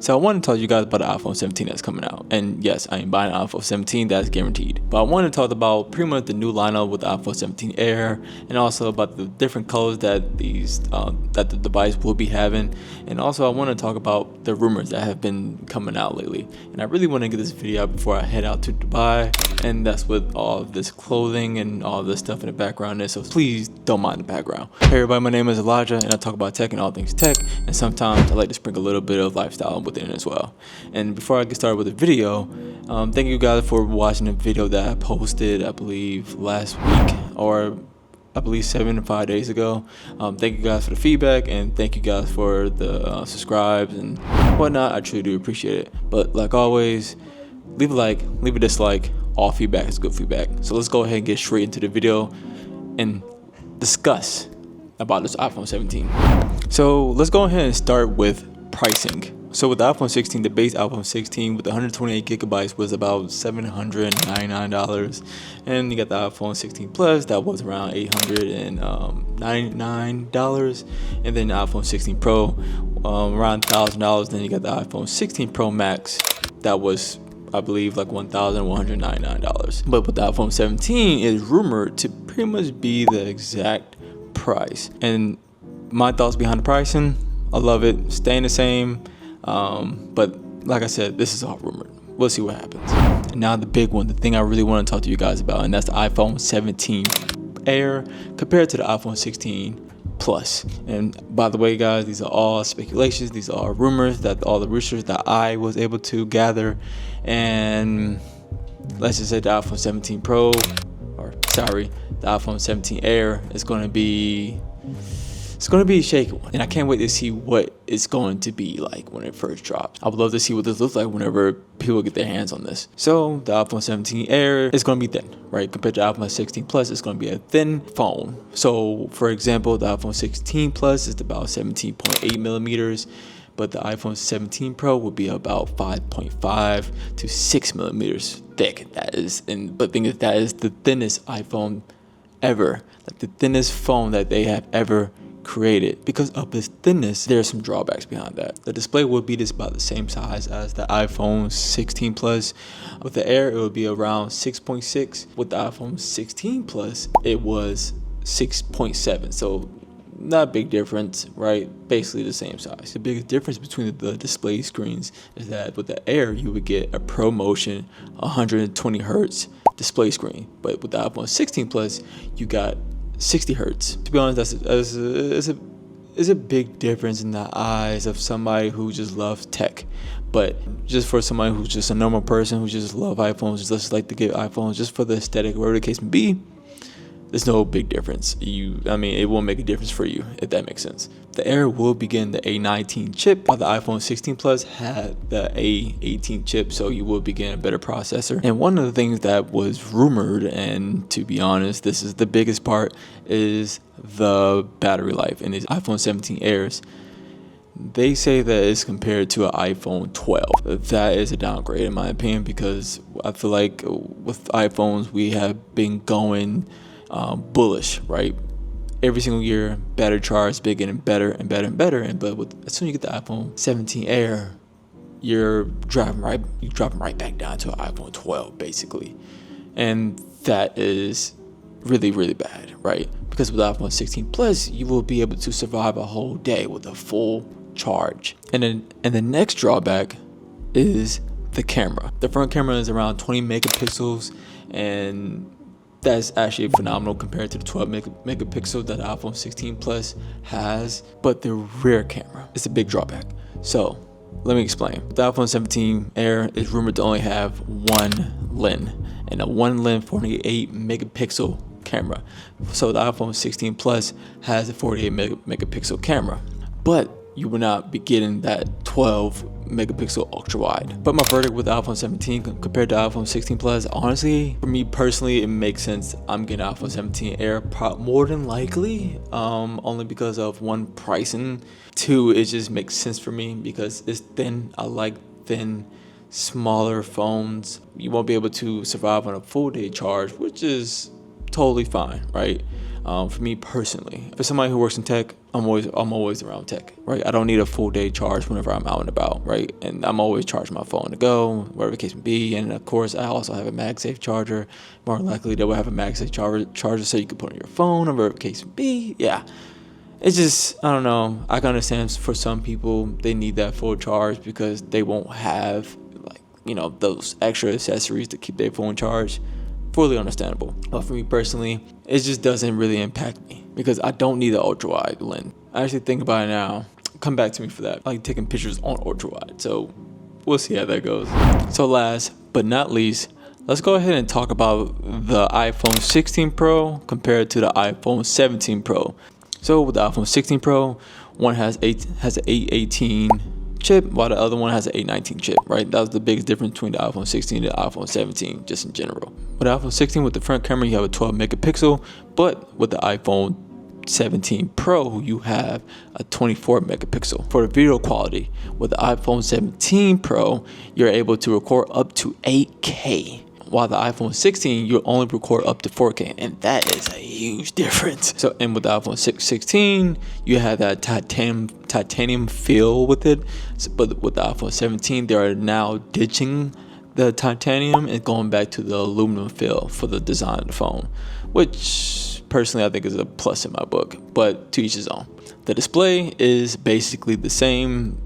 So I want to tell you guys about the iPhone 17 that's coming out. And yes, I am buying an iPhone 17, that's guaranteed. But I want to talk about pretty much the new lineup with the iPhone 17 Air, and also about the different colors that that the device will be having. And also I want to talk about the rumors that have been coming out lately. And I really want to get this video out before I head out to Dubai. And that's with all of this clothing and all this stuff in the background there. So please don't mind the background. Hey everybody, my name is Elijah and I talk about tech and all things tech. And sometimes I like to sprinkle a little bit of lifestyle within it as well. And before I get started with the video, thank you guys for watching the video that I posted, I believe last week, or I believe 7 to 5 days ago. Thank you guys for the feedback, and thank you guys for the subscribes and whatnot. I truly do appreciate it. But like always, leave a like, leave a dislike. All feedback is good feedback. So let's go ahead and get straight into the video and discuss about this iPhone 17. So let's go ahead and start with pricing. So with the iPhone 16, the base iPhone 16 with 128 gigabytes was about $799, and you got the iPhone 16 Plus that was around $899, and then the iPhone 16 Pro around $1,000. Then you got the iPhone 16 Pro Max that was, I believe, like $1,199. But with the iPhone 17, is rumored to pretty much be the exact price. And my thoughts behind the pricing, I love it, staying the same. But like I said, this is all rumored. We'll see what happens. And now the big one, the thing I really want to talk to you guys about, and that's the iPhone 17 Air compared to the iPhone 16 Plus. And by the way, guys, these are all speculations. These are rumors, that all the research that I was able to gather. And let's just say the iPhone 17 Pro, or sorry, the iPhone 17 Air is going to be, it's going to be a shaky one, and I can't wait to see what it's going to be like when it first drops. I would love to see what this looks like whenever people get their hands on this. So the iPhone 17 Air is going to be thin, right? Compared to the iPhone 16 Plus, it's going to be a thin phone. So for example, the iPhone 16 Plus is about 17.8 millimeters, but the iPhone 17 Pro will be about 5.5 to 6 millimeters thick. That is, but thing is, that is the thinnest iPhone ever, like the thinnest phone that they have ever created. Because of this thinness, there are some drawbacks behind that. The display will be just about the same size as the iPhone 16 Plus. With the Air, it would be around 6.6. With the iPhone 16 Plus, it was 6.7. So not a big difference, right? Basically the same size. The biggest difference between the display screens is that with the Air, you would get a ProMotion 120 hertz display screen, but with the iPhone 16 Plus, you got 60 hertz. To be honest, that's a big difference in the eyes of somebody who just loves tech. But just for somebody who's just a normal person who just love iPhones, just like to get iPhones just for the aesthetic, whatever the case may be, there's no big difference. It won't make a difference for you, if that makes sense. The Air will begin the A19 chip, while the iPhone 16 Plus had the A18 chip, so you will begin a better processor. And one of the things that was rumored, and to be honest, this is the biggest part, is the battery life in these iPhone 17 Airs. They say that it's compared to an iPhone 12. That is a downgrade in my opinion, because I feel like with iPhones, we have been going bullish, right? Every single year, battery charge been getting better and better and better. But as soon as you get the iPhone 17 Air, you're dropping right back down to an iPhone 12 basically, and that is really, really bad, right? Because with the iPhone 16 Plus, you will be able to survive a whole day with a full charge. And the next drawback is the camera. The front camera is around 20 megapixels, and that's actually phenomenal compared to the 12 megapixel that the iPhone 16 Plus has. But the rear camera is a big drawback. So let me explain. The iPhone 17 Air is rumored to only have one lens, and a one lens 48 megapixel camera. So the iPhone 16 Plus has a 48 megapixel camera, but you will not be getting that 12 megapixel ultra wide. But my verdict with the iPhone 17 compared to iPhone 16 Plus, honestly, for me personally, it makes sense. I'm getting iPhone 17 Air more than likely, only because of one, pricing, two, it just makes sense for me because it's thin. I like thin, smaller phones. You won't be able to survive on a full day charge, which is totally fine, right? For me personally, for somebody who works in tech, I'm always around tech, right? I don't need a full day charge whenever I'm out and about, right? And I'm always charging my phone to go, wherever the case may be. And of course, I also have a MagSafe charger. More likely, they will have a MagSafe charger so you can put on your phone, or wherever the case may be. Yeah, it's just, I don't know. I can understand for some people they need that full charge because they won't have those extra accessories to keep their phone charged. Fully understandable. But for me personally, it just doesn't really impact me because I don't need an ultra wide lens. I actually think about it now. Come back to me for that. I like taking pictures on ultra wide. So we'll see how that goes. So last but not least, let's go ahead and talk about the iPhone 16 Pro compared to the iPhone 17 Pro. So with the iPhone 16 Pro, one has an 818 chip, while the other one has an 819 chip, right? That was the biggest difference between the iPhone 16 and the iPhone 17, just in general. With the iPhone 16, with the front camera, you have a 12 megapixel, but with the iPhone 17 Pro, you have a 24 megapixel. For the video quality, with the iPhone 17 Pro, you're able to record up to 8K. While the iPhone 16, you only record up to 4K, and that is a huge difference. So, and with the iPhone 16, you have that titanium feel with it. But with the iPhone 17, they are now ditching the titanium and going back to the aluminum feel for the design of the phone, which personally I think is a plus in my book. But to each his own. The display is basically the same.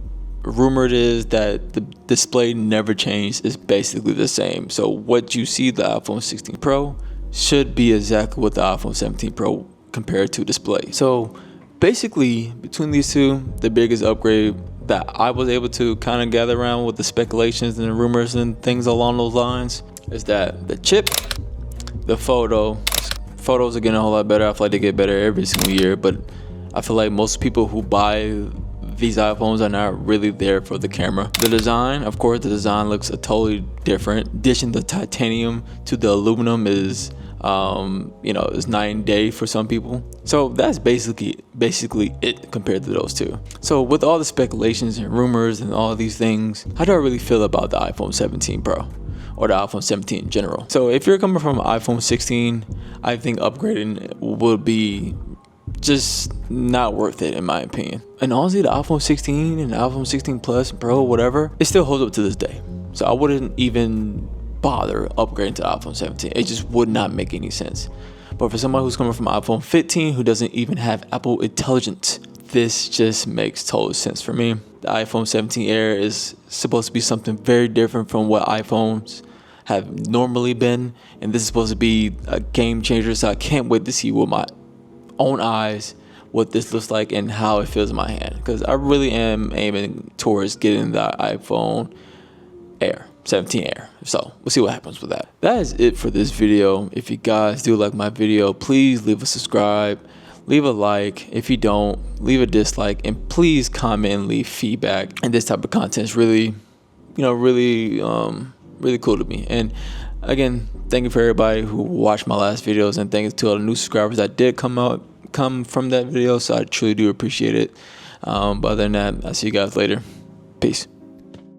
Rumored is that the display never changed. It's basically the same. So what you see the iPhone 16 Pro should be exactly what the iPhone 17 Pro compared to display. So basically between these two, the biggest upgrade that I was able to kind of gather around with the speculations and the rumors and things along those lines is that the chip, the photos are getting a whole lot better. I feel like they get better every single year, but I feel like most people who buy these iPhones are not really there for the camera. The design, of course, the design looks totally different. Ditching the titanium to the aluminum is, is night and day for some people. So that's basically it compared to those two. So with all the speculations and rumors and all of these things, how do I really feel about the iPhone 17 Pro? Or the iPhone 17 in general? So if you're coming from iPhone 16, I think upgrading would be just not worth it in my opinion. And honestly, the iPhone 16 and the iPhone 16 Plus, Pro, whatever, it still holds up to this day. So I wouldn't even bother upgrading to the iPhone 17. It just would not make any sense. But for somebody who's coming from iPhone 15 who doesn't even have Apple Intelligence, this just makes total sense for me. The iPhone 17 Air is supposed to be something very different from what iPhones have normally been, and this is supposed to be a game changer. So I can't wait to see with my own eyes what this looks like and how it feels in my hand, because I really am aiming towards getting the iPhone Air 17 Air. So we'll see what happens with that. That is it for this video. If you guys do like my video, please leave a subscribe, leave a like. If you don't, leave a dislike, and please comment and leave feedback. And this type of content is really cool to me. And again, thank you for everybody who watched my last videos, and thank you to all the new subscribers that did come from that video. So I truly do appreciate it. But other than that, I'll see you guys later. Peace.